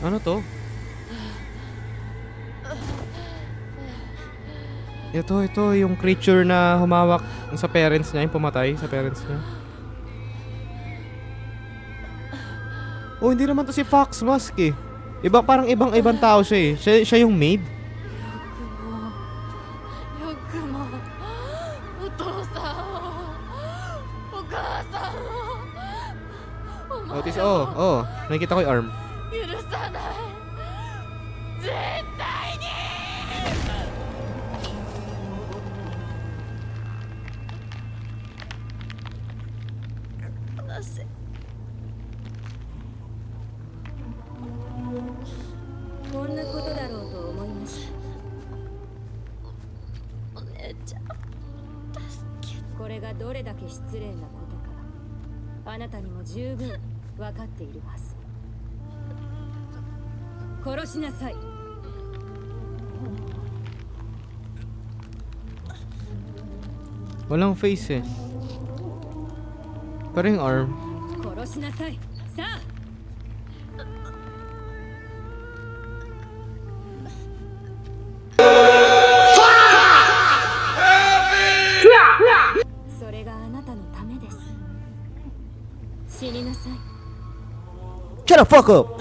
Ano to? Ito yung creature na humawak sa parents niya, yung pumatay sa parents niya. Oh, hindi naman to si Fox Mask eh. Parang ibang tao siya eh. Siya yung maid. よくもお父さんをお母さんをお前を Otis, nakikita ko yung arm. 許さない絶対に離せこんなことだろうと思いました。お姉ちゃん助けてこれがどれだけ失礼なことか、あなたにも十分分かっているはず。殺しなさい。Walang face eh. Pero yung arm. 殺しなさい。さあ。それがあなたのためです。死になさい。 Shut the fuck up!